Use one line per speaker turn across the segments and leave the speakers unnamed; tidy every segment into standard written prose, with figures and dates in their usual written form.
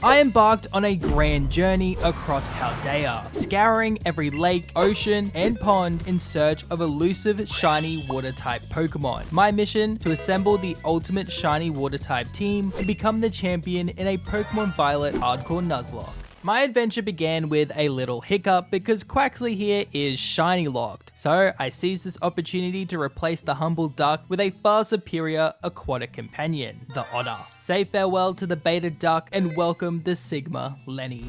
I embarked on a grand journey across Paldea, scouring every lake, ocean, and pond in search of elusive shiny water-type Pokemon. My mission: to assemble the ultimate shiny water-type team and become the champion in a Pokémon Violet hardcore Nuzlocke. My adventure began with a little hiccup because Quaxly here is shiny locked, so I seized this opportunity to replace the humble duck with a far superior aquatic companion, the otter. Say farewell to the beta duck and welcome the Sigma Lenny.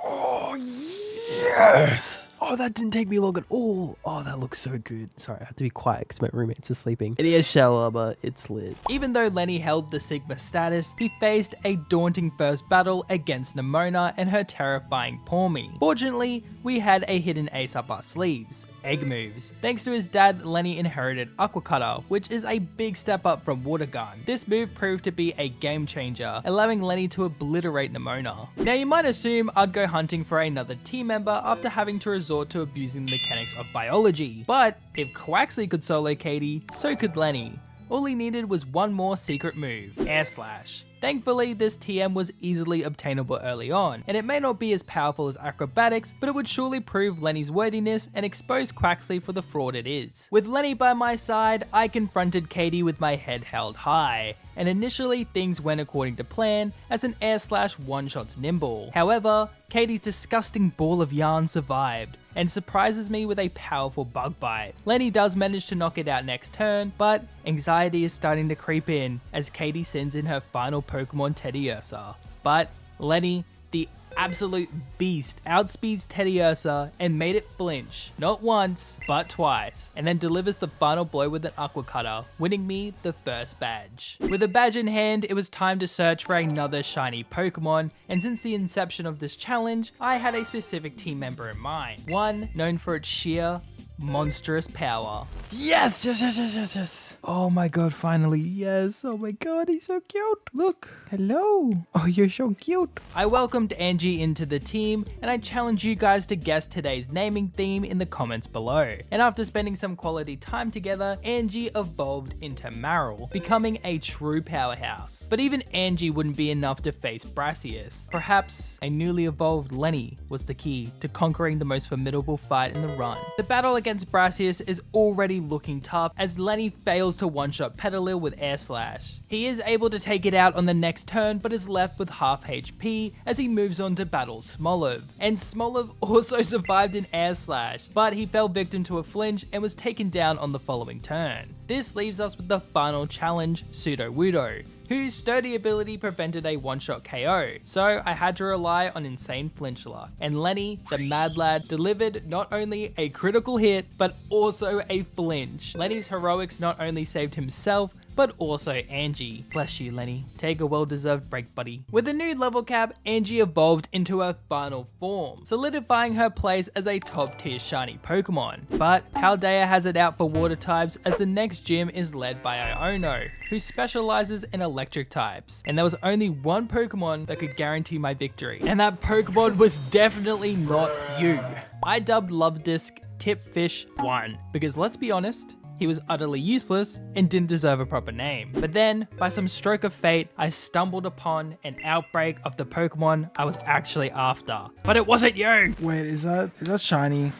Oh yes! Oh, that didn't take me long at all. Oh, that looks so good. Sorry, I have to be quiet because my roommates are sleeping. It is shell armor, it's lit. Even though Lenny held the Sigma status, he faced a daunting first battle against Nimona and her terrifying Pawmi. Fortunately, we had a hidden ace up our sleeves: egg moves. Thanks to his dad, Lenny inherited Aqua Cutter, which is a big step up from Water Gun. This move proved to be a game changer, allowing Lenny to obliterate Nimona. Now you might assume I'd go hunting for another team member after having to resort to abusing the mechanics of biology, but if Quaxly could solo Katie, so could Lenny. All he needed was one more secret move: Air Slash. Thankfully, this TM was easily obtainable early on, and it may not be as powerful as Acrobatics, but it would surely prove Lenny's worthiness and expose Quaxly for the fraud it is. With Lenny by my side, I confronted Katie with my head held high, and initially things went according to plan as an Air Slash one-shots Nimble. However, Katie's disgusting ball of yarn survived, and surprises me with a powerful Bug Bite. Lenny does manage to knock it out next turn, but anxiety is starting to creep in as Katie sends in her final Pokemon Teddiursa. But Lenny, the absolute beast, outspeeds Teddiursa and made it flinch, not once, but twice, and then delivers the final blow with an Aqua Cutter, winning me the first badge. With a badge in hand, it was time to search for another shiny Pokemon, and since the inception of this challenge, I had a specific team member in mind, one known for its sheer monstrous power. Yes, yes, yes, yes, yes, yes. Oh my god, finally, yes. Oh my god, he's so cute. Look, hello. Oh, you're so cute. I welcomed Angie into the team, and I challenge you guys to guess today's naming theme in the comments below. And after spending some quality time together, Angie evolved into Marill, becoming a true powerhouse. But even Angie wouldn't be enough to face Brassius. Perhaps a newly evolved Lenny was the key to conquering the most formidable fight in the run. The battle against Brassius is already looking tough as Lenny fails to one-shot Petalil with Air Slash. He is able to take it out on the next turn, but is left with half HP as he moves on to battle Smoliv. And Smoliv also survived an Air Slash, but he fell victim to a flinch and was taken down on the following turn. This leaves us with the final challenge, Sudowoodo, whose sturdy ability prevented a one-shot KO, so I had to rely on insane flinch luck. And Lenny, the mad lad, delivered not only a critical hit, but also a flinch. Lenny's heroics not only saved himself, but also Angie. Bless you, Lenny. Take a well-deserved break, buddy. With a new level cap, Angie evolved into her final form, solidifying her place as a top-tier shiny Pokemon. But Paldea has it out for water types as the next gym is led by Iono, who specializes in electric types. And there was only one Pokemon that could guarantee my victory, and that Pokemon was definitely not you. I dubbed Love Disc Tipfish 1 because, let's be honest, he was utterly useless and didn't deserve a proper name. But then, by some stroke of fate, I stumbled upon an outbreak of the Pokemon I was actually after. But it wasn't you!
Wait, is that shiny?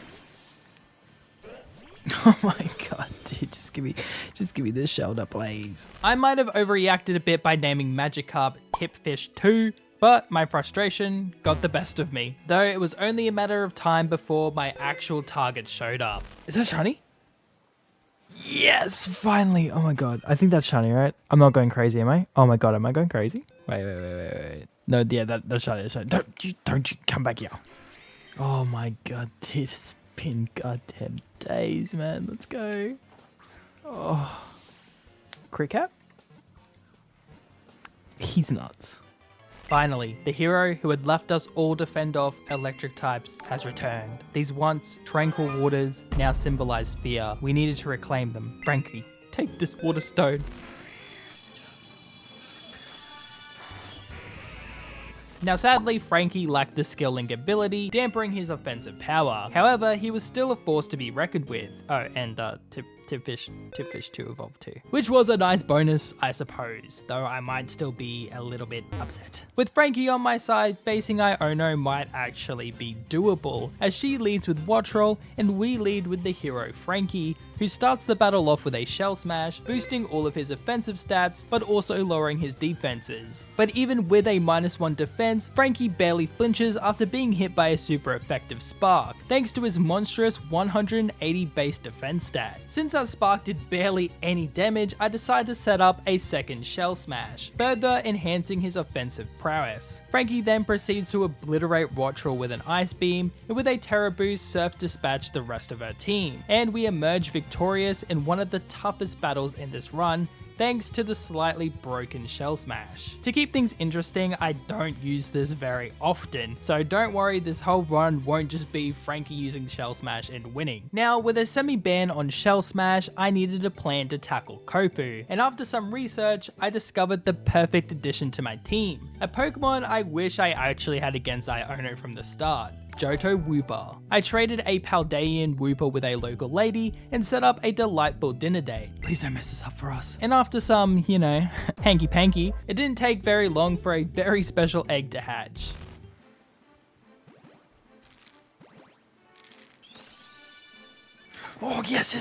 Oh my god, dude, just give me this shoulder, please. I might have overreacted a bit by naming Magikarp Tipfish 2, but my frustration got the best of me. Though it was only a matter of time before my actual target showed up.
Is that shiny?
Yes, finally. Oh my god. I think that's shiny, right? I'm not going crazy, am I? Oh my god, am I going crazy? Wait. No, yeah, that's shiny, that's shiny. Don't you come back here. Oh my god, dude, it's been goddamn days, man. Let's go. Oh. Cricket? He's nuts. Finally, the hero who had left us all to fend off electric types has returned. These once tranquil waters now symbolize fear. We needed to reclaim them. Frankie, take this water stone. Now sadly, Frankie lacked the skill link ability, dampening his offensive power. However, he was still a force to be reckoned with. Oh, and Tipfish 2 evolved too. Which was a nice bonus, I suppose, though I might still be a little bit upset. With Frankie on my side, facing Iono might actually be doable, as she leads with Watch Roll and we lead with the hero Frankie, who starts the battle off with a Shell Smash, boosting all of his offensive stats, but also lowering his defenses. But even with a -1 defense, Frankie barely flinches after being hit by a super effective Spark, thanks to his monstrous 180 base defense stat. Since that Spark did barely any damage, I decided to set up a second Shell Smash, further enhancing his offensive prowess. Frankie then proceeds to obliterate Watch Roll with an Ice Beam, and with a Terra Boost, Surf dispatch the rest of her team, and we emerge victorious in one of the toughest battles in this run, thanks to the slightly broken Shell Smash. To keep things interesting, I don't use this very often, so don't worry, this whole run won't just be Frankie using Shell Smash and winning. Now, with a semi-ban on Shell Smash, I needed a plan to tackle Kofu, and after some research, I discovered the perfect addition to my team, a Pokemon I wish I actually had against Iono from the start. Johto Wooper. I traded a Paldean Wooper with a local lady and set up a delightful dinner date. Please don't mess this up for us. And after some, hanky-panky, it didn't take very long for a very special egg to hatch.
Oh, yes.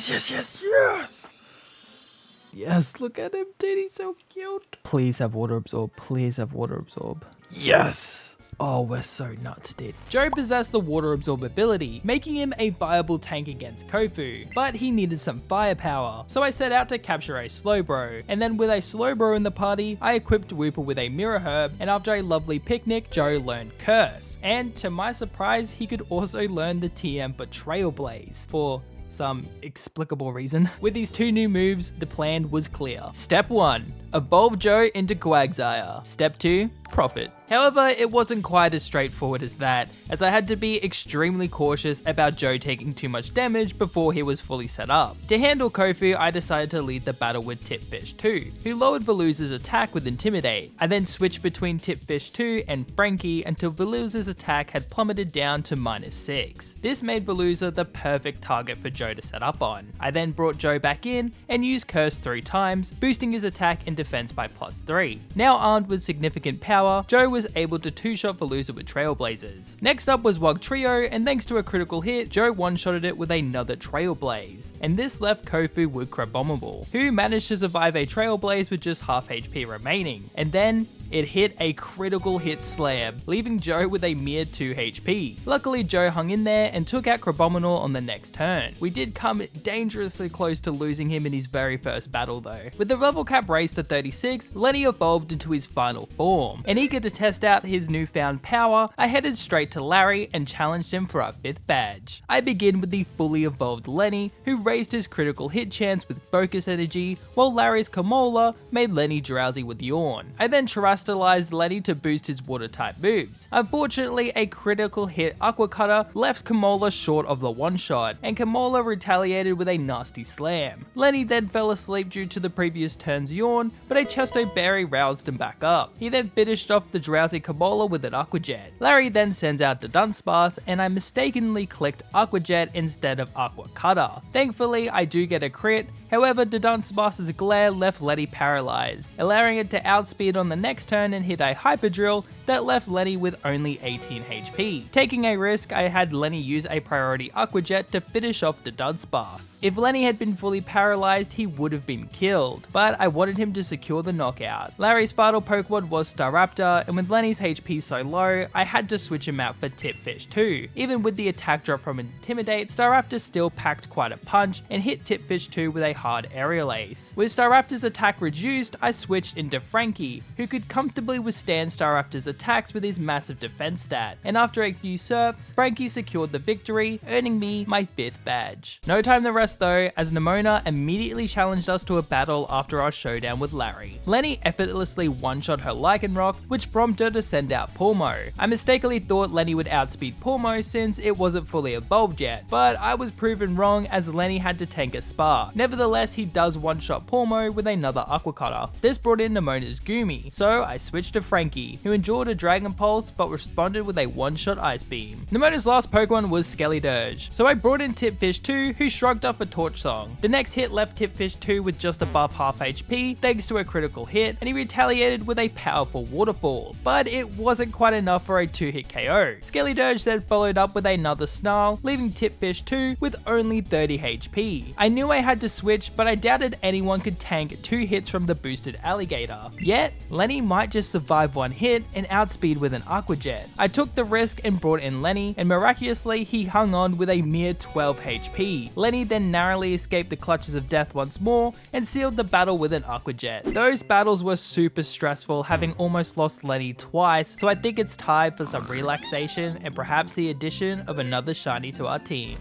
Yes, look at him, dude, he's so cute. Please have Water Absorb, please have Water Absorb.
Yes.
Oh, we're so nuts, dude. Joe possessed the Water Absorb ability, making him a viable tank against Kofu, but he needed some firepower, so I set out to capture a Slowbro, and then with a Slowbro in the party, I equipped Wooper with a Mirror Herb, and after a lovely picnic, Joe learned Curse, and to my surprise, he could also learn the TM for Trailblaze, for some explicable reason. With these two new moves, the plan was clear. Step 1, evolve Joe into Quagsire. Step 2, profit. However, it wasn't quite as straightforward as that, as I had to be extremely cautious about Joe taking too much damage before he was fully set up. To handle Kofu, I decided to lead the battle with Tipfish 2, who lowered Veluza's attack with Intimidate. I then switched between Tipfish 2 and Frankie until Veluza's attack had plummeted down to -6. This made Veluza the perfect target for Joe to set up on. I then brought Joe back in and used Curse 3 times, boosting his attack and defense by +3. Now armed with significant power, Joe was able to 2-shot Veluza with Trailblazers. Next up was Wugtrio, and thanks to a critical hit, Joe one-shotted it with another Trailblaze, and this left Kofu with Crabominable, who managed to survive a Trailblaze with just half HP remaining, and then it hit a critical hit slam, leaving Joe with a mere 2 HP. Luckily, Joe hung in there and took out Crabominable on the next turn. We did come dangerously close to losing him in his very first battle though. With the level cap raised to 36, Lenny evolved into his final form, and eager to test out his newfound power, I headed straight to Larry and challenged him for our 5th badge. I begin with the fully evolved Lenny, who raised his critical hit chance with Focus Energy, while Larry's Kamola made Lenny drowsy with Yawn. I then terastallized Lenny to boost his water type moves. Unfortunately, a critical hit Aqua Cutter left Kamola short of the one-shot, and Kamola retaliated with a nasty slam. Lenny then fell asleep due to the previous turn's Yawn, but a Chesto Berry roused him back up. He then finished off the drowsy Kamola with an Aqua Jet. Larry then sends out the Dunsparce, and I mistakenly clicked Aqua Jet instead of Aqua Cutter. Thankfully, I do get a crit, however, the Dunsparce's glare left Lenny paralyzed, allowing it to outspeed on the next turn and hit a Hyper Drill that left Lenny with only 18 HP. Taking a risk, I had Lenny use a priority Aqua Jet to finish off the Dunsparce. If Lenny had been fully paralyzed, he would have been killed, but I wanted him to secure the knockout. Larry's final Pokemon was Staraptor, and with Lenny's HP so low, I had to switch him out for Tipfish 2. Even with the attack drop from Intimidate, Staraptor still packed quite a punch and hit Tipfish 2 with a hard aerial ace. With Staraptor's attack reduced, I switched into Frankie, who could comfortably withstand Staraptor's attacks with his massive defense stat, and after a few surfs, Frankie secured the victory, earning me my 5th badge. No time to rest though, as Nemona immediately challenged us to a battle after our showdown with Larry. Lenny effortlessly one-shot her Lycanroc, which prompted her to send out Pawmo. I mistakenly thought Lenny would outspeed Pawmo since it wasn't fully evolved yet, but I was proven wrong as Lenny had to tank a Spark. Nevertheless, he does one-shot Pawmo with another Aqua Cutter. This brought in Nemona's Goomy, so I switched to Frankie, who endured a Dragon Pulse but responded with a one-shot Ice Beam. Nemona's last Pokemon was Skeledirge, so I brought in Tipfish 2, who shrugged off a Torch Song. The next hit left Tipfish 2 with just above half HP thanks to a critical hit, and he retaliated with a powerful Waterfall, but it wasn't quite enough for a 2-hit KO. Skeledirge then followed up with another Snarl, leaving Tipfish 2 with only 30 HP. I knew I had to switch, but I doubted anyone could tank 2 hits from the boosted Alligator. Yet, Lenny might just survive 1 hit and outspeed with an Aqua Jet. I took the risk and brought in Lenny, and miraculously he hung on with a mere 12 HP. Lenny then narrowly escaped the clutches of death once more and sealed the battle with an Aqua Jet. Those battles were super stressful, having almost lost Lenny twice, so I think it's time for some relaxation and perhaps the addition of another shiny to our team.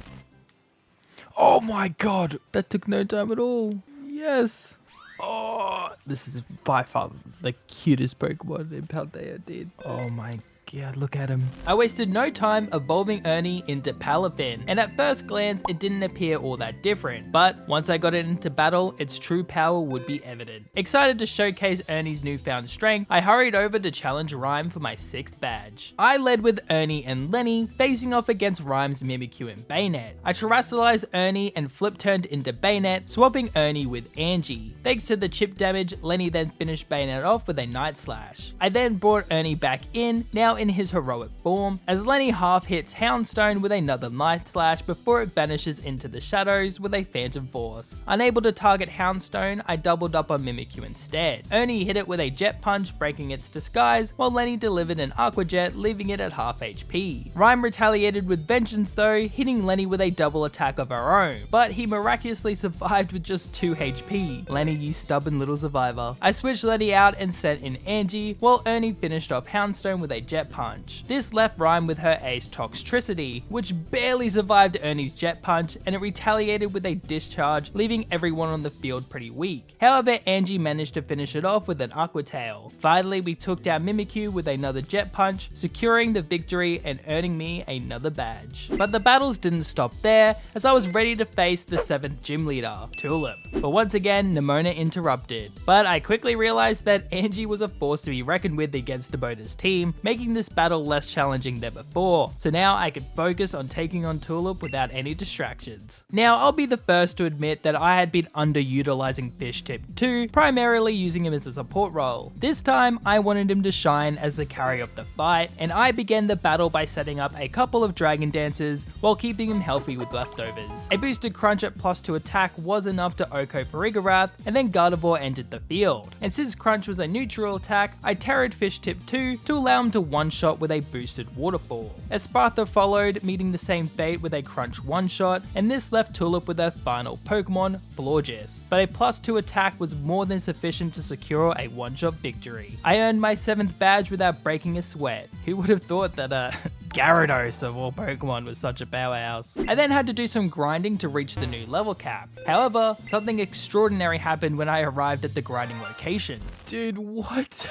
Oh my god, that took no time at all. Yes. Oh, this is by far the cutest Pokemon in Paldea did. Oh my god, look at him. I wasted no time evolving Ernie into Palafin, and at first glance it didn't appear all that different, but once I got it into battle, its true power would be evident. Excited to showcase Ernie's newfound strength, I hurried over to challenge Rhyme for my 6th badge. I led with Ernie and Lenny, facing off against Rhyme's Mimikyu and Bayonet. I terrestrialized Ernie and flip turned into Bayonet, swapping Ernie with Angie. Thanks to the chip damage, Lenny then finished Bayonet off with a Night Slash. I then brought Ernie back in, now in his heroic form, as Lenny half hits Houndstone with another Night Slash before it vanishes into the shadows with a Phantom Force. Unable to target Houndstone, I doubled up on Mimikyu instead. Ernie hit it with a Jet Punch, breaking its disguise, while Lenny delivered an Aqua Jet, leaving it at half HP. Rhyme retaliated with Vengeance though, hitting Lenny with a double attack of her own, but he miraculously survived with just 2 HP. Lenny, you stubborn little survivor. I switched Lenny out and sent in Angie, while Ernie finished off Houndstone with a Jet Punch. This left Rhyme with her ace Toxtricity, which barely survived Ernie's Jet Punch, and it retaliated with a Discharge, leaving everyone on the field pretty weak. However, Angie managed to finish it off with an Aqua Tail. Finally, we took down Mimikyu with another Jet Punch, securing the victory and earning me another badge. But the battles didn't stop there, as I was ready to face the 7th gym leader, Tulip. But once again, Nemona interrupted. But I quickly realized that Angie was a force to be reckoned with against Nemona's team, making this battle less challenging than before, so now I could focus on taking on Tulip without any distractions. Now, I'll be the first to admit that I had been underutilizing Fish Tip 2, primarily using him as a support role. This time, I wanted him to shine as the carry of the fight, and I began the battle by setting up a couple of Dragon Dances while keeping him healthy with leftovers. A boosted Crunch at +2 attack was enough to Oko Parigarath, and then Gardevoir entered the field. And since Crunch was a neutral attack, I Terra'd Fish Tip 2 to allow him to one-shot with a boosted Waterfall. Espartha followed, meeting the same fate with a Crunch one-shot, and this left Tulip with her final Pokemon, Florges. But a +2 attack was more than sufficient to secure a one-shot victory. I earned my 7th badge without breaking a sweat. Who would have thought that Gyarados of all Pokemon was such a powerhouse. I then had to do some grinding to reach the new level cap. However, something extraordinary happened when I arrived at the grinding location. Dude, what?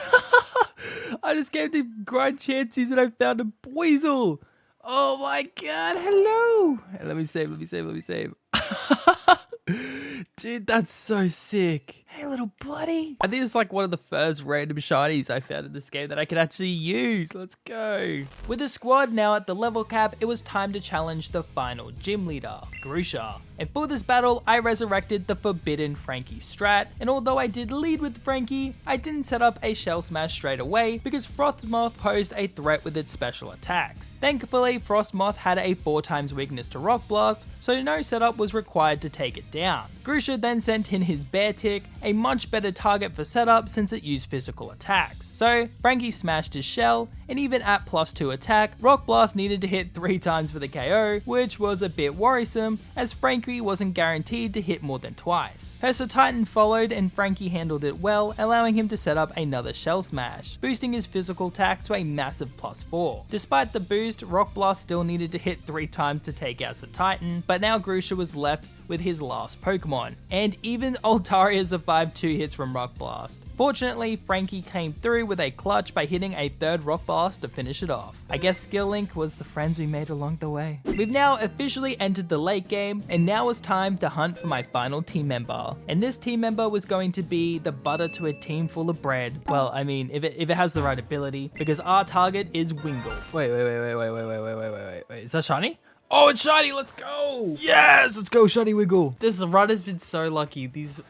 I just came to grind Chanseys and I found a Poisel. Oh my god, hello. Hey, let me save. Dude, that's so sick. Hey, little buddy. I think it's like one of the first random shinies I found in this game that I could actually use. Let's go. With the squad now at the level cap, it was time to challenge the final gym leader, Grusha. And for this battle, I resurrected the forbidden Frankie strat, and although I did lead with Frankie, I didn't set up a Shell Smash straight away because Frostmoth posed a threat with its special attacks. Thankfully, Frostmoth had a 4x weakness to Rock Blast, so no setup was required to take it down. Grusha then sent in his Beartic, a much better target for setup since it used physical attacks. So Frankie smashed his shell, and even at +2 attack, Rock Blast needed to hit 3 times for the KO, which was a bit worrisome as Frankie wasn't guaranteed to hit more than twice. Persa Titan followed and Frankie handled it well, allowing him to set up another Shell Smash, boosting his physical attack to a massive +4. Despite the boost, Rock Blast still needed to hit 3 times to take out the Titan, but now Grusha was left with his last Pokemon, and even Altaria survived 2 hits from Rock Blast. Fortunately, Frankie came through with a clutch by hitting a 3rd Rock Blast to finish it off. I guess Skill Link was the friends we made along the way. We've now officially entered the late game, and now it's time to hunt for my final team member. And this team member was going to be the butter to a team full of bread. Well, I mean, if it has the right ability, because our target is Wingull. Wait. Is that shiny? Oh, it's shiny. Let's go. Yes, let's go, shiny Wingull. This run has been so lucky. These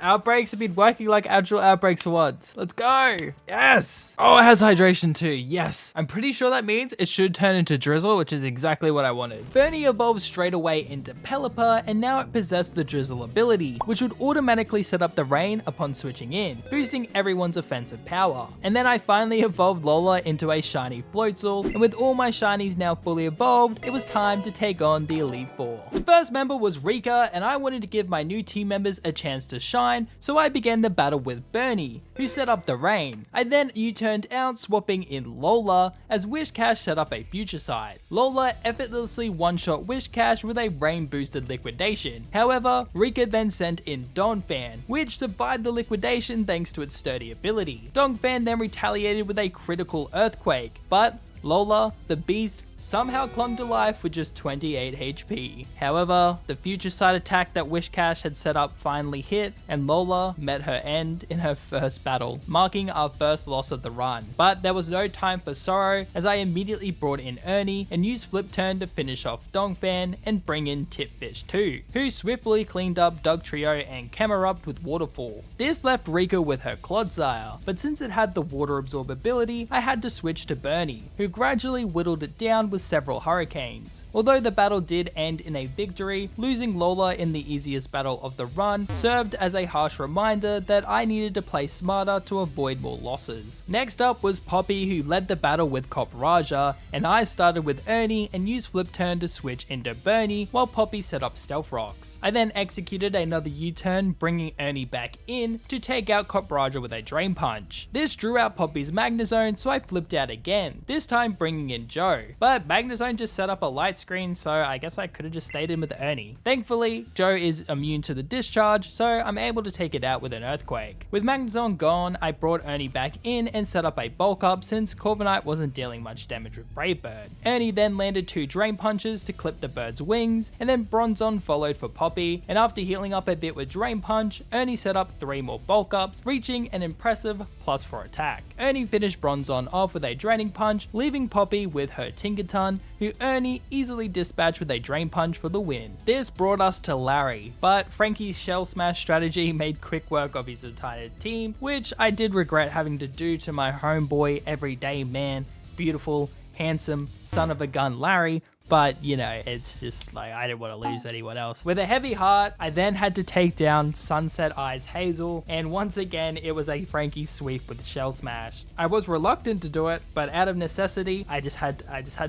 outbreaks have been working like actual outbreaks for once. Let's go. Yes. Oh, it has hydration too. Yes. I'm pretty sure that means it should turn into Drizzle, which is exactly what I wanted. Bernie evolved straight away into Pelipper, and now it possessed the Drizzle ability, which would automatically set up the rain upon switching in, boosting everyone's offensive power. And then I finally evolved Lola into a shiny Floatzel, and with all my shinies now fully evolved, it was time to take on the Elite Four. The first member was Rika, and I wanted to give my new team members a chance to shine, so I began the battle with Bernie, who set up the rain. I then U-turned out, swapping in Lola, as Wishcash set up a future side. Lola effortlessly one-shot Wishcash with a rain boosted liquidation. However, Rika then sent in Donphan, which survived the liquidation thanks to its sturdy ability. Donphan then retaliated with a critical earthquake, but Lola, the beast, somehow clung to life with just 28 HP. However, the future side attack that Wishcash had set up finally hit, and Lola met her end in her first battle, marking our first loss of the run. But there was no time for sorrow, as I immediately brought in Ernie and used Flip Turn to finish off Dongfan and bring in Tipfish too, who swiftly cleaned up Dugtrio and Camerupt with Waterfall. This left Rika with her Clodsire, but since it had the Water Absorb ability, I had to switch to Bernie, who gradually whittled it down with several hurricanes. Although the battle did end in a victory, losing Lola in the easiest battle of the run served as a harsh reminder that I needed to play smarter to avoid more losses. Next up was Poppy, who led the battle with Copraja, and I started with Ernie and used Flip Turn to switch into Bernie while Poppy set up Stealth Rocks. I then executed another U-turn, bringing Ernie back in to take out Copraja with a Drain Punch. This drew out Poppy's Magnezone, so I flipped out again, this time bringing in Joe. But Magnezone just set up a light screen, so I guess I could have just stayed in with Ernie. Thankfully, Joe is immune to the discharge, so I'm able to take it out with an Earthquake. With Magnezone gone, I brought Ernie back in and set up a Bulk Up since Corviknight wasn't dealing much damage with Brave Bird. Ernie then landed 2 Drain Punches to clip the bird's wings, and then Bronzong followed for Poppy, and after healing up a bit with Drain Punch, Ernie set up 3 more Bulk Ups, reaching an impressive +4 attack. Ernie finished Bronzong off with a Draining Punch, leaving Poppy with her Tinkaton, who Ernie easily dispatched with a Drain Punch for the win. This brought us to Larry, but Frankie's Shell Smash strategy made quick work of his entire team, which I did regret having to do to my homeboy, everyday man, beautiful, handsome, son of a gun Larry, but you know, it's just like I didn't want to lose anyone else. With a heavy heart, I then had to take down Sunset Eyes Hazel, and once again it was a Frankie sweep with Shell Smash. I was reluctant to do it, but out of necessity, I just had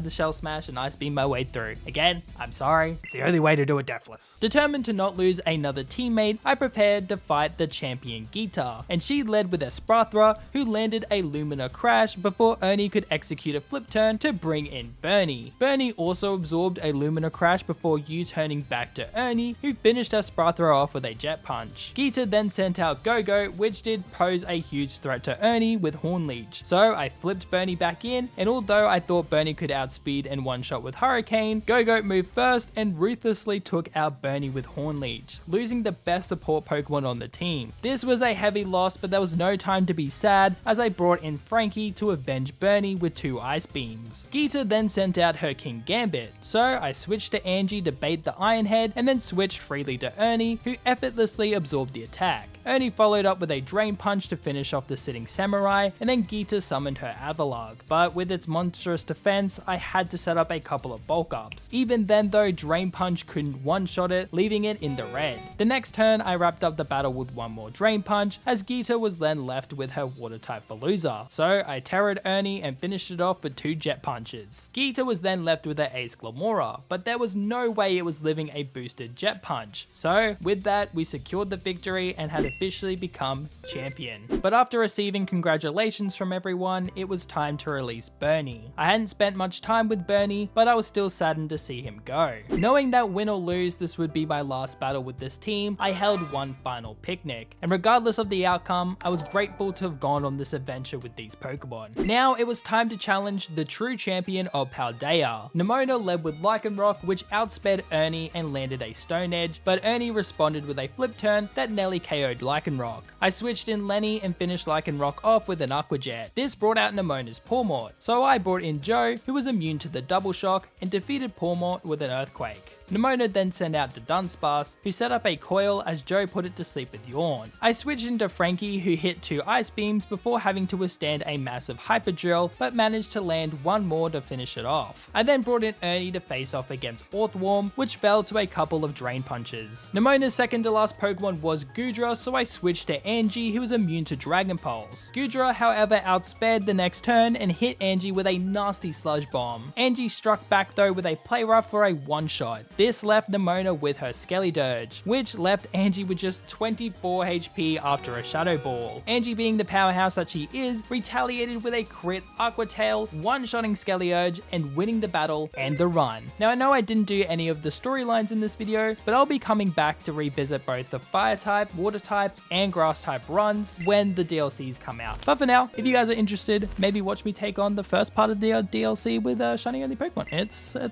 to Shell Smash and Ice Beam my way through. Again, I'm sorry, it's the only way to do it deathless. Determined to not lose another teammate, I prepared to fight the champion Geeta, and she led with a Sprathra, who landed a Lumina Crash before Ernie could execute a Flip Turn to bring in Bernie. Bernie also absorbed a Lumina Crash before U-turning back to Ernie, who finished her Sprathra off with a Jet Punch. Geeta then sent out Go-Go, which did pose a huge threat to Ernie with Horn Leech. So I flipped Bernie back in, and although I thought Bernie could outspeed and one-shot with Hurricane, Go-Go moved first and ruthlessly took out Bernie with Horn Leech, losing the best support Pokemon on the team. This was a heavy loss, but there was no time to be sad, as I brought in Frankie to avenge Bernie with 2 Ice Beams. Geeta then sent out her King Gambit, so I switched to Angie to bait the Iron Head, and then switched freely to Ernie, who effortlessly absorbed the attack. Ernie followed up with a Drain Punch to finish off the sitting Samurai, and then Geeta summoned her Avalugg, but with its monstrous defense, I had to set up a couple of Bulk Ups. Even then though, Drain Punch couldn't one-shot it, leaving it in the red. The next turn, I wrapped up the battle with 1 more Drain Punch, as Geeta was then left with her Water-type Veluza, so I terrored Ernie and finished it off with 2 Jet Punches. Geeta was then left with her Ace Glamora, but there was no way it was living a boosted Jet Punch. So with that, we secured the victory and had officially become champion. But after receiving congratulations from everyone, it was time to release Bernie. I hadn't spent much time with Bernie, but I was still saddened to see him go. Knowing that win or lose, this would be my last battle with this team, I held one final picnic. And regardless of the outcome, I was grateful to have gone on this adventure with these Pokemon. Now it was time to challenge the true champion of Paldea. Nimona led with Lycanroc, which outsped Ernie and landed a Stone Edge, but Ernie responded with a flip turn that nearly KO'd Lycanroc. I switched in Lenny and finished Lycanroc off with an Aqua Jet. This brought out Nimona's Pawmort, so I brought in Joe, who was immune to the Double Shock, and defeated Pawmort with an Earthquake. Nimona then sent out to Dunsparce, who set up a coil as Joe put it to sleep with Yawn. I switched into Frankie, who hit 2 Ice Beams before having to withstand a massive Hyper Drill, but managed to land one more to finish it off. I then brought in Ernie to face off against Orthworm, which fell to a couple of Drain Punches. Nimona's second to last Pokemon was Goodra, so I switched to Angie, who was immune to Dragon Pulse. Goodra, however, outspared the next turn and hit Angie with a nasty Sludge Bomb. Angie struck back though with a Play Rough for a one-shot. This left Nimona with her Skelly Dirge, which left Angie with just 24 HP after a Shadow Ball. Angie, being the powerhouse that she is, retaliated with a crit Aqua Tail, one-shotting Skelly Urge and winning the battle and the run. Now I know I didn't do any of the storylines in this video, but I'll be coming back to revisit both the Fire type, Water type, and Grass type runs when the DLCs come out. But for now, if you guys are interested, maybe watch me take on the first part of the DLC with Shiny Only Pokemon. It's a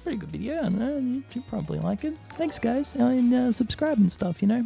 pretty good video, and you probably like it. Thanks guys, and subscribe and stuff, you know.